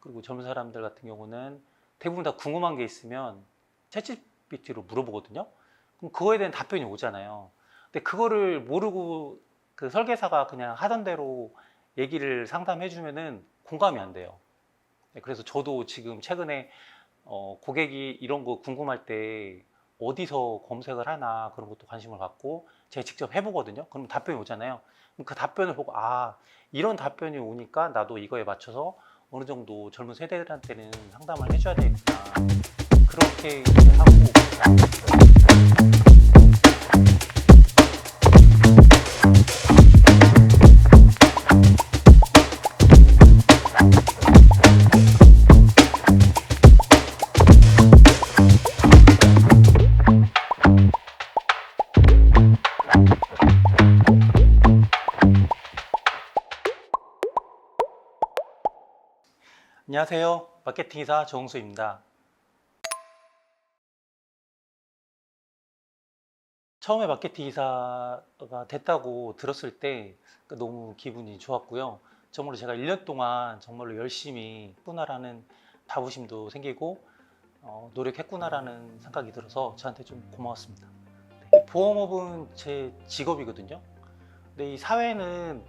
그리고 젊은 사람들 같은 경우는 대부분 다 궁금한 게 있으면 챗GPT로 물어보거든요. 그럼 그거에 대한 답변이 오잖아요. 근데 그거를 모르고 그 설계사가 그냥 하던 대로 얘기를 상담해 주면은 공감이 안 돼요. 네, 그래서 저도 지금 최근에 고객이 이런 거 궁금할 때 어디서 검색을 하나 그런 것도 관심을 갖고 제가 직접 해보거든요. 그럼 답변이 오잖아요. 그럼 그 답변을 보고 이런 답변이 오니까 나도 이거에 맞춰서 어느 정도 젊은 세대들한테는 상담을 해줘야 되겠구나. 그렇게 이제 하고. 안녕하세요. 마케팅이사 정홍수입니다. 처음에 마케팅이사가 됐다고 들었을 때 너무 기분이 좋았고요. 정말로 제가 1년 동안 정말로 열심히 했구나라는 자부심도 생기고 노력했구나라는 생각이 들어서 저한테 좀 고마웠습니다. 보험업은 제 직업이거든요. 근데 이 사회는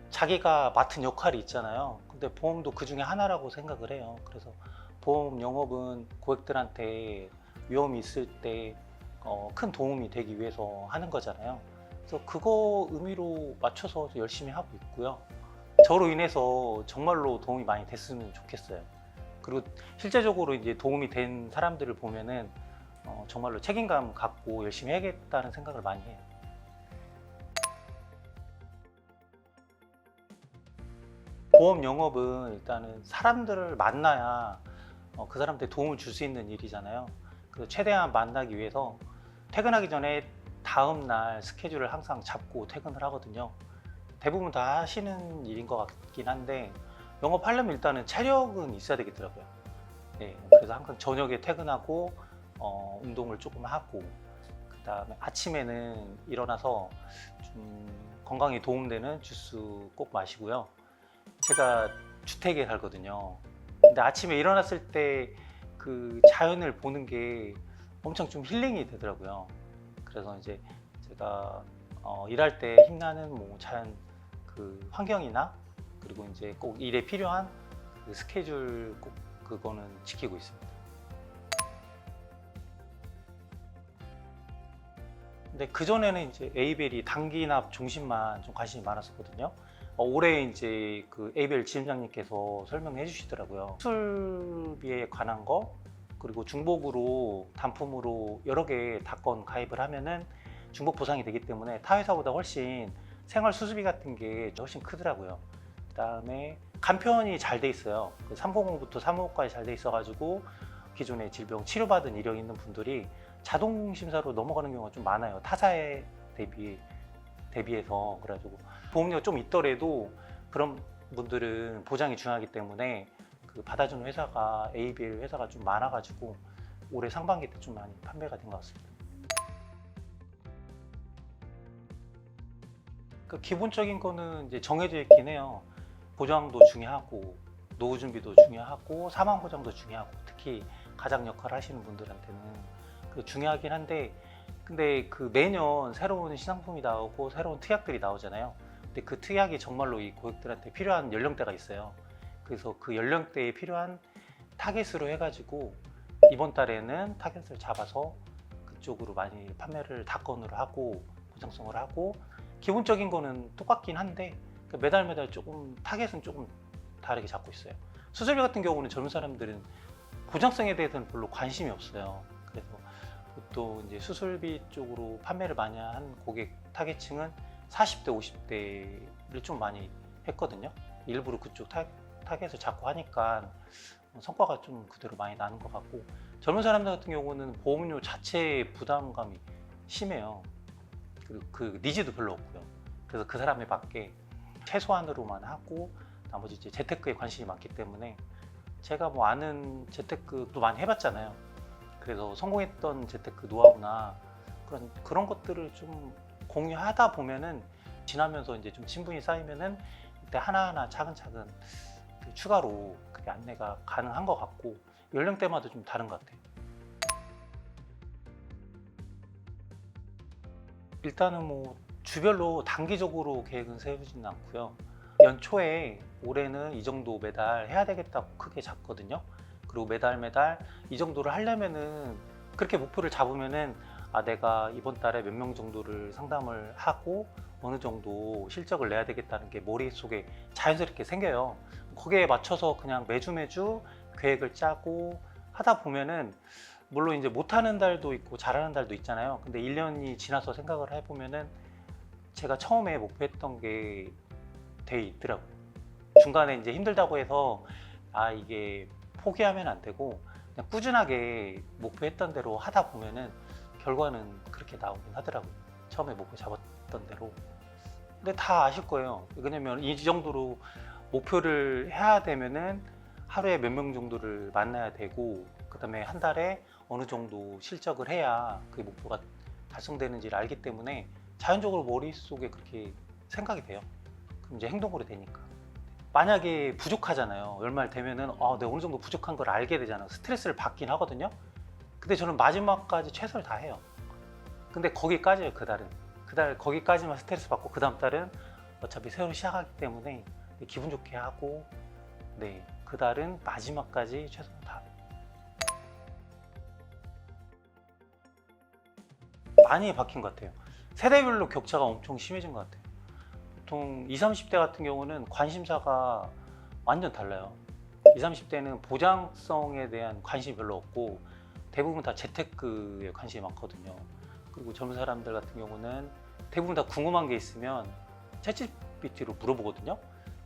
자기가 맡은 역할이 있잖아요. 근데 보험도 그 중에 하나라고 생각을 해요. 그래서 보험 영업은 고객들한테 위험이 있을 때 큰 도움이 되기 위해서 하는 거잖아요. 그래서 그거 의미로 맞춰서 열심히 하고 있고요. 저로 인해서 정말로 도움이 많이 됐으면 좋겠어요. 그리고 실제적으로 이제 도움이 된 사람들을 보면은 정말로 책임감 갖고 열심히 해야겠다는 생각을 많이 해요. 보험 영업은 일단은 사람들을 만나야 그 사람한테 도움을 줄 수 있는 일이잖아요. 그래서 최대한 만나기 위해서 퇴근하기 전에 다음 날 스케줄을 항상 잡고 퇴근을 하거든요. 대부분 다 하시는 일인 것 같긴 한데 영업하려면 일단은 체력은 있어야 되겠더라고요. 네, 그래서 항상 저녁에 퇴근하고 운동을 조금 하고 그 다음에 아침에는 일어나서 좀 건강에 도움되는 주스 꼭 마시고요. 제가 주택에 살거든요. 근데 아침에 일어났을 때 그 자연을 보는 게 엄청 좀 힐링이 되더라고요. 그래서 이제 제가 일할 때 힘나는 뭐 자연 그 환경이나 그리고 이제 꼭 일에 필요한 그 스케줄 꼭 그거는 지키고 있습니다. 근데 그전에는 이제 에이벨이 단기납 중심만 좀 관심이 많았었거든요. 올해 이제 그 에이벨 지점장님께서 설명해 주시더라고요. 수술비에 관한 거 그리고 중복으로 단품으로 여러 개 다건 가입을 하면은 중복 보상이 되기 때문에 타 회사보다 훨씬 생활 수술비 같은 게 훨씬 크더라고요. 그다음에 간편이 잘 돼 있어요. 300부터 355까지 잘 돼 있어가지고 기존에 질병 치료받은 이력 있는 분들이 자동 심사로 넘어가는 경우가 좀 많아요. 타사에 대비해서. 그래가지고 보험료가 좀 있더라도 그런 분들은 보장이 중요하기 때문에 그 받아주는 회사가 ABL 회사가 좀 많아가지고 올해 상반기 때 좀 많이 판매가 된 것 같습니다. 그 기본적인 거는 이제 정해져 있긴 해요. 보장도 중요하고 노후 준비도 중요하고 사망 보장도 중요하고 특히 가장 역할을 하시는 분들한테는 그 중요하긴 한데 근데 그 매년 새로운 신상품이 나오고 새로운 특약들이 나오잖아요. 근데 그 특약이 정말로 이 고객들한테 필요한 연령대가 있어요. 그래서 그 연령대에 필요한 타겟으로 해가지고 이번 달에는 타겟을 잡아서 그쪽으로 많이 판매를 다건으로 하고 보장성을 하고 기본적인 거는 똑같긴 한데 매달 조금 타겟은 조금 다르게 잡고 있어요. 수술비 같은 경우는 젊은 사람들은 보장성에 대해서는 별로 관심이 없어요. 그래서 보통 이제 수술비 쪽으로 판매를 많이 한 고객 타겟층은 40대, 50대를 좀 많이 했거든요. 일부러 그쪽 타겟을 잡고 하니까 성과가 좀 그대로 많이 나는 것 같고 젊은 사람들 같은 경우는 보험료 자체의 부담감이 심해요. 그리고 그 니즈도 별로 없고요. 그래서 그 사람에 맞게 최소한으로만 하고 나머지 이제 재테크에 관심이 많기 때문에 제가 뭐 아는 재테크도 많이 해봤잖아요. 그래서 성공했던 재테크 노하우나 그런 것들을 좀 공유하다 보면은 지나면서 이제 좀 친분이 쌓이면은 그때 하나하나 차근차근 추가로 그게 안내가 가능한 것 같고 연령대마다 좀 다른 것 같아요. 일단은 뭐 주별로 단기적으로 계획은 세우지는 않고요. 연초에 올해는 이 정도 매달 해야 되겠다고 크게 잡거든요. 그리고 매달 이 정도를 하려면은 그렇게 목표를 잡으면은 내가 이번 달에 몇 명 정도를 상담을 하고 어느 정도 실적을 내야 되겠다는 게 머릿속에 자연스럽게 생겨요. 거기에 맞춰서 그냥 매주 계획을 짜고 하다 보면은 물론 이제 못하는 달도 있고 잘하는 달도 있잖아요. 근데 1년이 지나서 생각을 해보면은 제가 처음에 목표했던 게 돼 있더라고요. 중간에 이제 힘들다고 해서 이게 포기하면 안 되고 그냥 꾸준하게 목표했던 대로 하다 보면은 결과는 그렇게 나오긴 하더라고요. 처음에 목표 잡았던 대로. 근데 다 아실 거예요. 왜냐면 이 정도로 목표를 해야 되면은 하루에 몇 명 정도를 만나야 되고 그다음에 한 달에 어느 정도 실적을 해야 그 목표가 달성되는지를 알기 때문에 자연적으로 머릿속에 그렇게 생각이 돼요. 그럼 이제 행동으로 되니까. 만약에 부족하잖아요. 연말 되면은 내가 어느 정도 부족한 걸 알게 되잖아요. 스트레스를 받긴 하거든요. 근데 저는 마지막까지 최선을 다해요. 근데 거기까지예요. 그달 거기까지만 스트레스 받고 그 다음 달은 어차피 새로 시작하기 때문에 기분 좋게 하고 그달은 마지막까지 최선을 다해요. 많이 바뀐 것 같아요. 세대별로 격차가 엄청 심해진 것 같아요. 보통 20, 30대 같은 경우는 관심사가 완전 달라요. 20, 30대는 보장성에 대한 관심이 별로 없고 대부분 다 재테크에 관심이 많거든요. 그리고 젊은 사람들 같은 경우는 대부분 다 궁금한 게 있으면 챗GPT로 물어보거든요.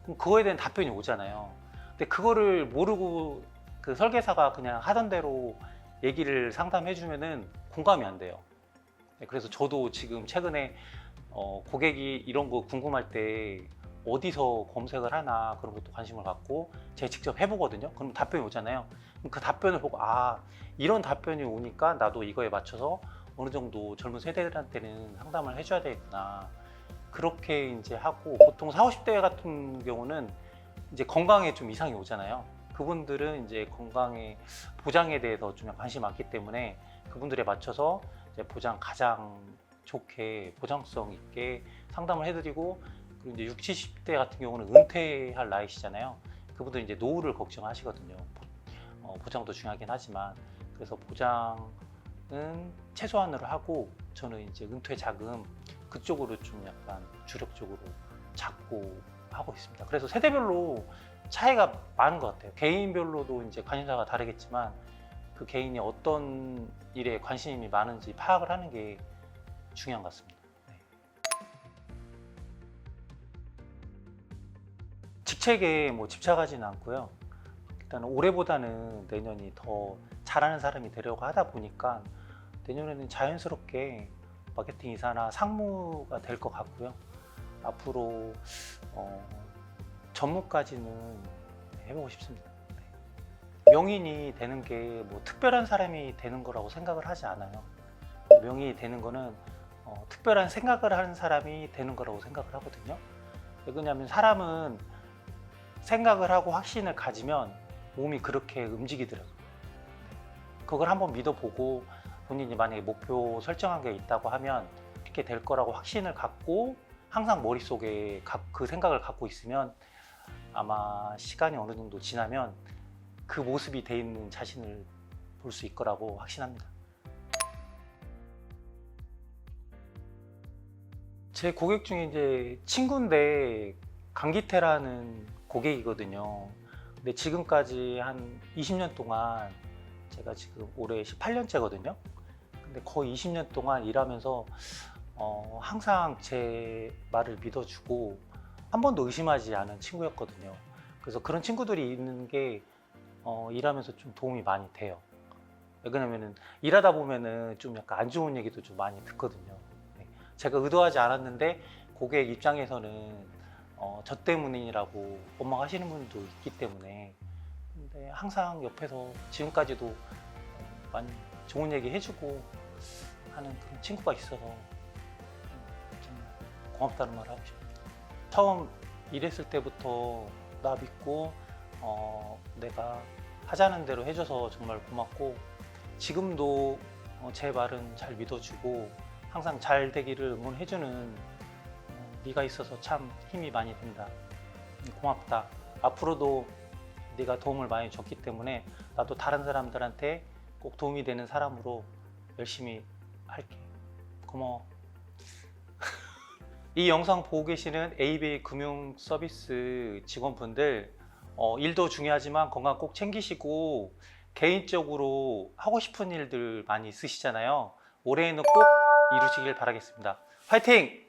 그럼 그거에 대한 답변이 오잖아요. 근데 그거를 모르고 그 설계사가 그냥 하던 대로 얘기를 상담해 주면은 공감이 안 돼요. 그래서 저도 지금 최근에 고객이 이런 거 궁금할 때 어디서 검색을 하나 그런 것도 관심을 갖고 제가 직접 해보거든요. 그럼 답변이 오잖아요. 그럼 그 답변을 보고 이런 답변이 오니까 나도 이거에 맞춰서 어느 정도 젊은 세대들한테는 상담을 해줘야 되겠구나. 그렇게 이제 하고 보통 40, 50대 같은 경우는 이제 건강에 좀 이상이 오잖아요. 그분들은 이제 건강의 보장에 대해서 좀 관심이 많기 때문에 그분들에 맞춰서 이제 보장 가장 좋게 보장성 있게 상담을 해드리고 그리고 이제 60, 70대 같은 경우는 은퇴할 나이시잖아요. 그분들 이제 노후를 걱정하시거든요. 보장도 중요하긴 하지만 그래서 보장은 최소한으로 하고 저는 이제 은퇴 자금 그쪽으로 좀 약간 주력적으로 잡고 하고 있습니다. 그래서 세대별로 차이가 많은 것 같아요. 개인별로도 이제 관심사가 다르겠지만 그 개인이 어떤 일에 관심이 많은지 파악을 하는 게 중요한 것 같습니다. 직책에 뭐 집착하지는 않고요. 일단 올해보다는 내년이 더 잘하는 사람이 되려고 하다 보니까 내년에는 자연스럽게 마케팅 이사나 상무가 될 것 같고요. 앞으로 전무까지는 해보고 싶습니다. 명인이 되는 게 뭐 특별한 사람이 되는 거라고 생각을 하지 않아요. 명인이 되는 거는 특별한 생각을 하는 사람이 되는 거라고 생각을 하거든요. 왜냐하면 사람은 생각을 하고 확신을 가지면 몸이 그렇게 움직이더라고요. 그걸 한번 믿어보고 본인이 만약에 목표 설정한 게 있다고 하면 이렇게 될 거라고 확신을 갖고 항상 머릿속에 그 생각을 갖고 있으면 아마 시간이 어느 정도 지나면 그 모습이 돼 있는 자신을 볼 수 있을 거라고 확신합니다. 제 고객 중에 이제 친구인데 강기태라는 고객이거든요. 근데 지금까지 한 20년 동안 제가 지금 올해 18년째거든요. 근데 거의 20년 동안 일하면서 항상 제 말을 믿어주고 한 번도 의심하지 않은 친구였거든요. 그래서 그런 친구들이 있는 게 일하면서 좀 도움이 많이 돼요. 왜냐면은 일하다 보면은 좀 약간 안 좋은 얘기도 좀 많이 듣거든요. 제가 의도하지 않았는데 고객 입장에서는 저 때문이라고 원망하시는 분도 있기 때문에 근데 항상 옆에서 지금까지도 많이 좋은 얘기 해주고 하는 그런 친구가 있어서 좀 고맙다는 말을 하고 싶어요. 처음 일했을 때부터 나 믿고 내가 하자는 대로 해줘서 정말 고맙고, 지금도 제 말은 잘 믿어주고 항상 잘 되기를 응원해주는 네가 있어서 참 힘이 많이 된다. 고맙다. 앞으로도 네가 도움을 많이 줬기 때문에 나도 다른 사람들한테 꼭 도움이 되는 사람으로 열심히 할게. 고마워. 이 영상 보고 계시는 ABA 금융 서비스 직원분들, 일도 중요하지만 건강 꼭 챙기시고 개인적으로 하고 싶은 일들 많이 있으시잖아요. 올해에는 꼭 이루시길 바라겠습니다. 화이팅!